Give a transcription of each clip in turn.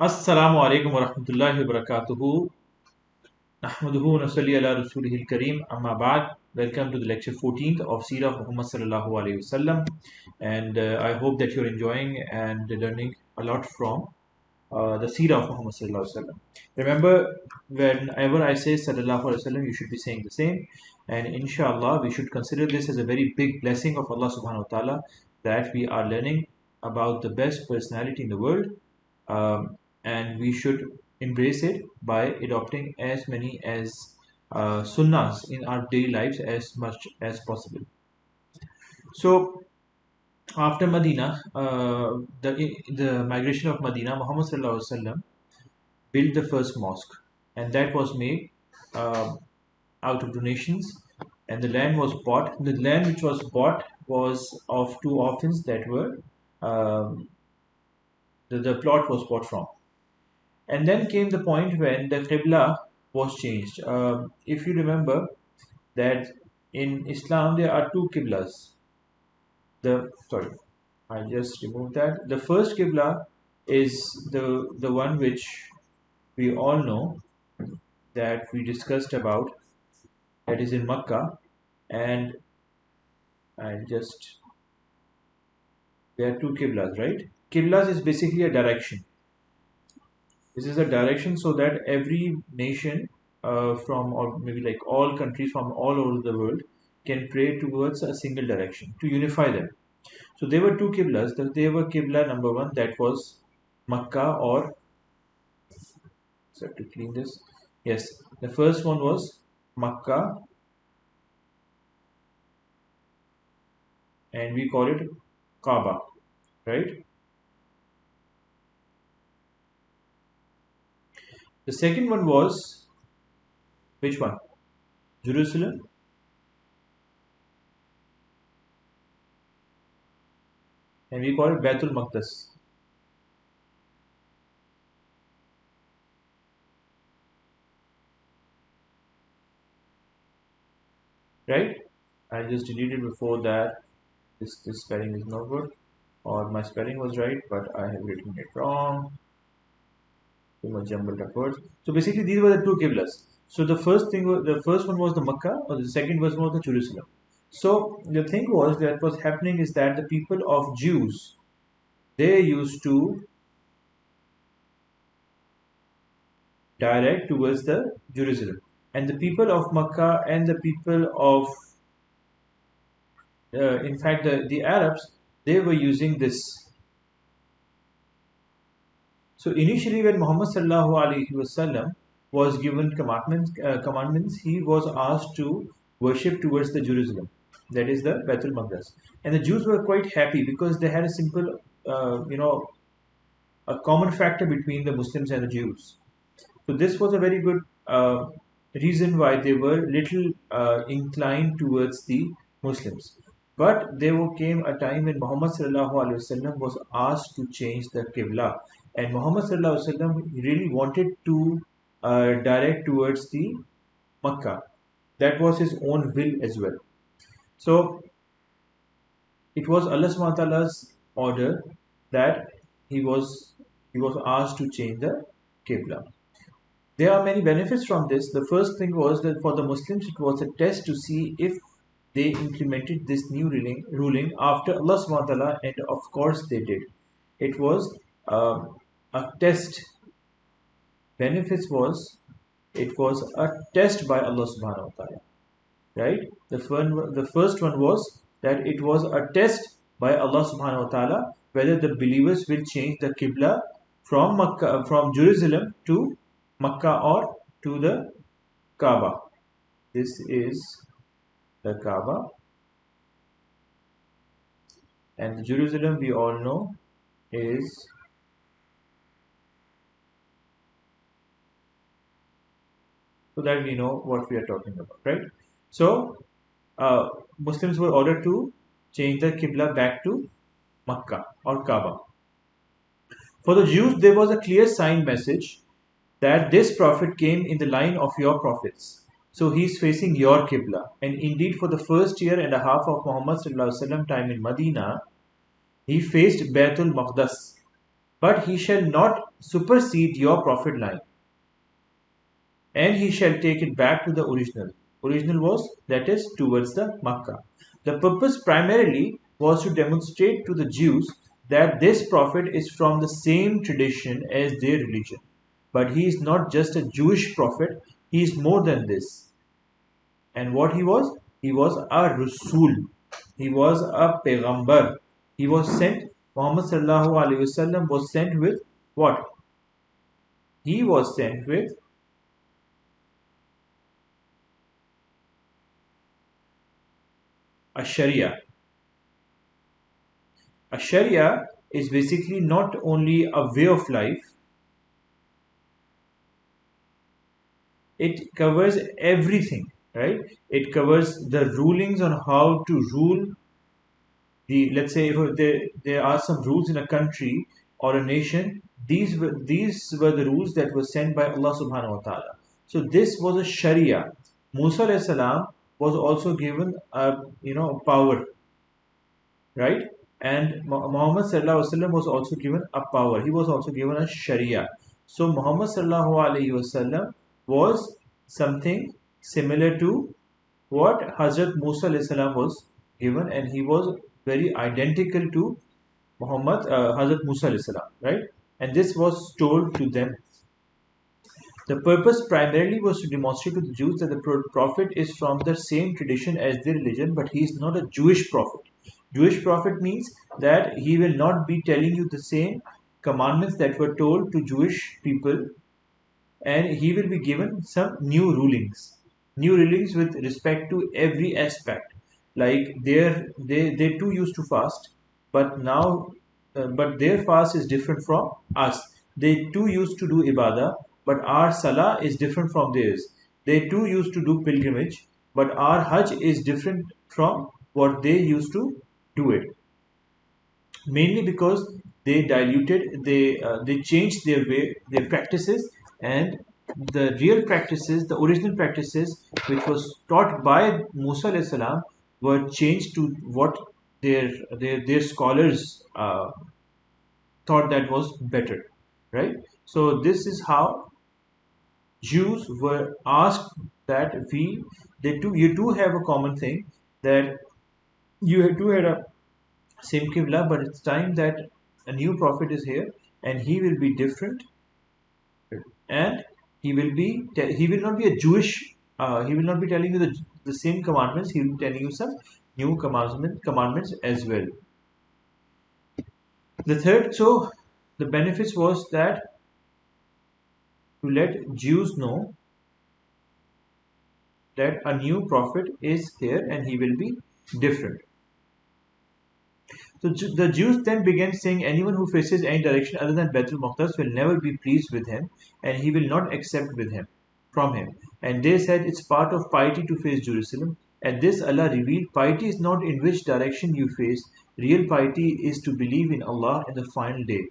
Assalamu alaikum wa rahmatullahi wa barakatuhu. Nahmaduhu wa nasalli ala rasulihil kareem. Amma ba'd. Welcome to the lecture 14th of Seerah Muhammad sallallahu alayhi wasallam. And I hope that you're enjoying and learning a lot from the Seerah of Muhammad sallallahu alayhi wasallam. Remember, whenever I say sallallahu alayhi wasallam, you should be saying the same. And inshallah, we should consider this as a very big blessing of Allah subhanahu wa ta'ala that we are learning about the best personality in the world. And we should embrace it by adopting as many as sunnahs in our daily lives as much as possible. So after Medina, the migration of Medina, Muhammad sallallahu alaihi wasallam built the first mosque, and that was made uh, out of donations. And the land was bought. The land which was bought was of two orphans that were um, the plot was bought from. And then came the point when the Qibla was changed. If you remember that in Islam there are two Qiblas. I just removed that. The first Qibla is the one which we all know that we discussed about. That is in Makkah, and I just there are two Qiblas, right? Qiblas is basically a direction. This is a direction so that every nation from, or maybe like all countries from all over the world, can pray towards a single direction to unify them. So there were two Qiblas. There were Qibla number one, that was Makkah, or so I have to clean this. Yes, the first one was Makkah, and we call it Kaaba, right? The second one was which one? Jerusalem. And we call it Baitul Maqdis. Right? I just deleted before that. This spelling is not good, or my spelling was right, but I have written it wrong. Too much jumbled up words. So basically, these were the two Qiblas. So the first one was the Makkah, or the second was the Jerusalem. So the thing was that was happening is that the people of Jews, they used to direct towards the Jerusalem, and the people of Makkah and the people of in fact the Arabs, they were using this. So initially when Muhammad sallallahu alaihi wasallam was given commandments, he was asked to worship towards the Jerusalem, that is the Baitul Maqdis, and the Jews were quite happy because they had a simple, a common factor between the Muslims and the Jews. So this was a very good reason why they were little inclined towards the Muslims. But there came a time when Muhammad sallallahu alaihi wasallam was asked to change the Qibla, and Muhammad sallallahu alaihi wasallam really wanted to direct towards the Makkah. That was his own will as well. So it was Allah subhanahu wa ta'ala's order that he was asked to change the Qibla. There are many benefits from this. The first thing was that for the Muslims, it was a test to see if they implemented this new ruling after Allah subhanahu wa ta'ala, and of course they did. It was a test. Benefits was it was a test by Allah subhanahu wa ta'ala. Right? The first one was that it was a test by Allah subhanahu wa ta'ala whether the believers will change the Qibla from Makkah, from Jerusalem to Makkah, or to the Kaaba. This is the Kaaba, and the Jerusalem we all know is so that we know what we are talking about, right? So Muslims were ordered to change the Qibla back to Makkah or Kaaba. For the Jews, there was a clear sign message that this prophet came in the line of your prophets. So he is facing your Qibla. And indeed, for the first year and a half of Muhammad sallallahu alaihi wasallam time in Medina, he faced Baitul Maqdis. but he shall not supersede your prophet line, and he shall take it back to the original. Original was, that is, towards the Makkah. The purpose primarily was to demonstrate to the Jews that this prophet is from the same tradition as their religion. But he is not just a Jewish prophet, he is more than this. And what he was? He was a Rasul. He was a Payghambar. He was sent, Muhammad sallallahu alaihi wasallam was sent with what? He was sent with a Sharia. A Sharia is basically not only a way of life, it covers everything, right? It covers the rulings on how to rule the, let's say, if there are some rules in a country or a nation, these were the rules that were sent by Allah subhanahu wa ta'ala. So this was a Sharia. Musa alayhi salam was also given a power, right? And Muhammad sallallahu alaihi wasallam was also given a power. He was also given a Sharia. So Muhammad sallallahu alaihi wasallam was something similar to what Hazrat Musa alayhi salam was given, and he was very identical to Hazrat Musa alayhi salam, right? And this was told to them. The purpose primarily was to demonstrate to the Jews that the prophet is from the same tradition as their religion, but he is not a Jewish prophet. Jewish prophet means that he will not be telling you the same commandments that were told to Jewish people, and he will be given some new rulings with respect to every aspect. Like they too used to fast, but now but their fast is different from us. They too used to do ibadah, but our salah is different from theirs. They too used to do pilgrimage, but our hajj is different from what they used to do it, mainly because they changed their practices, and the real practices, the original practices which was taught by Musa alayhi salam, were changed to what their scholars thought that was better, right? So this is how Jews were asked that you do have a common thing, that you do have a same Qibla, but it's time that a new prophet is here, and he will be different, and he will not be a Jewish. He will not be telling you the same commandments. He will be telling you some new commandments as well. The benefits was that to let Jews know that a new prophet is here and he will be different. So the Jews then began saying, anyone who faces any direction other than Baitul Maqdis will never be pleased with him, and he will not accept from him. And they said, it's part of piety to face Jerusalem. And this Allah revealed, piety is not in which direction you face. Real piety is to believe in Allah in the final day.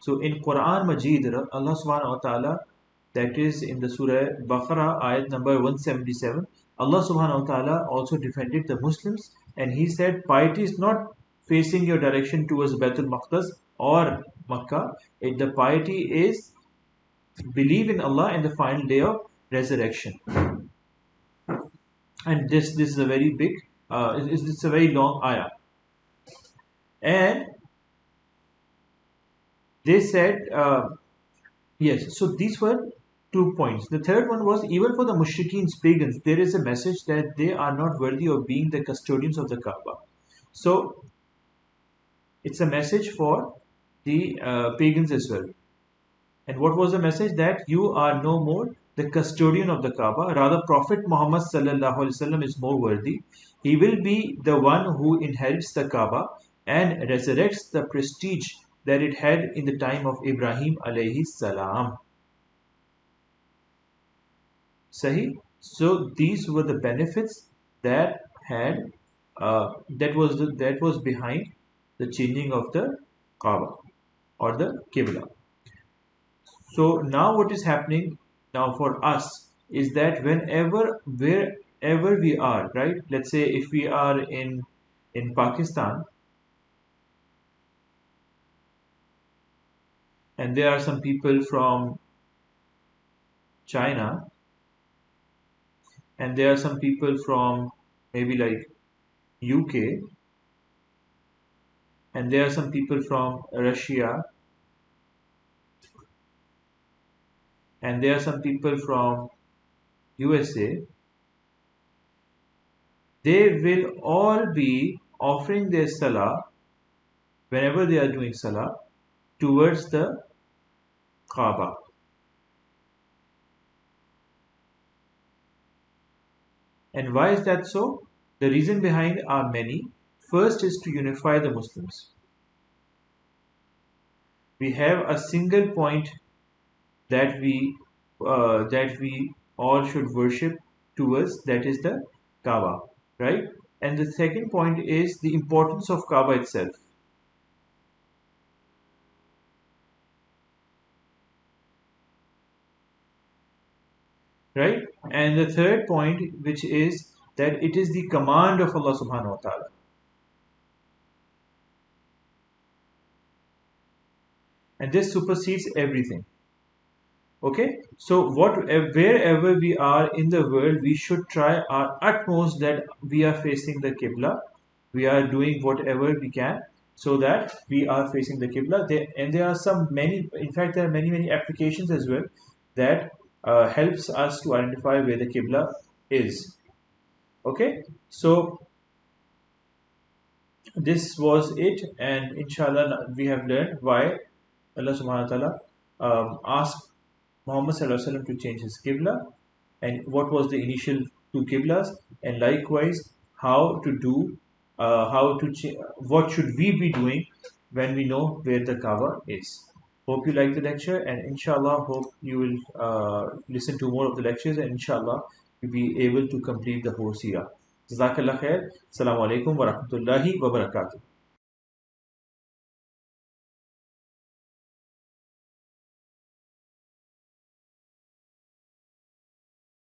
So in Quran Majid, Allah subhanahu wa ta'ala, that is in the Surah Baqarah, ayat number 177, Allah subhanahu wa ta'ala also defended the Muslims, and he said, piety is not facing your direction towards Baitul Maqdis or Makkah. The piety is believe in Allah in the final day of resurrection. And this is a very big, it's a very long ayah. And they said, yes, so these were 2 points. The third one was, even for the mushrikeens, pagans, there is a message that they are not worthy of being the custodians of the Kaaba. So it's a message for the pagans as well. And what was the message? That you are no more the custodian of the Kaaba. Rather, Prophet Muhammad sallallahu alaihi wasallam is more worthy. He will be the one who inherits the Kaaba and resurrects the prestige that it had in the time of Ibrahim alayhi salam. Sahi. So these were the benefits that was behind the changing of the Kaaba or the Qibla. So now what is happening now for us is that wherever we are, right? Let's say if we are in Pakistan, and there are some people from China, and there are some people from maybe like UK, and there are some people from Russia, and there are some people from USA. They will all be offering their salah whenever they are doing salah towards the Kaaba. And why is that so? The reason behind are many. First is to unify the Muslims. We have a single point that we all should worship towards, that is the Kaaba, right? And the second point is the importance of Kaaba itself, right? And the third point, which is that it is the command of Allah subhanahu wa ta'ala. And this supersedes everything. Okay, so wherever we are in the world, we should try our utmost that we are facing the Qibla. We are doing whatever we can so that we are facing the Qibla. And there are some many, in fact, there are many applications as well that helps us to identify where the Qibla is. Okay, so this was it, and inshallah we have learned why Allah subhanahu wa ta'ala asked Muhammad sallallahu alaihi wasallam to change his qibla, and what was the initial two qiblas, and likewise how to do what should we be doing when we know where the Kaaba is. Hope you like the lecture, and inshallah hope you will listen to more of the lectures, and inshallah you'll be able to complete the whole seerah. Jazakallah khair. Assalamu alaikum wa rahmatullahi wa barakatuh.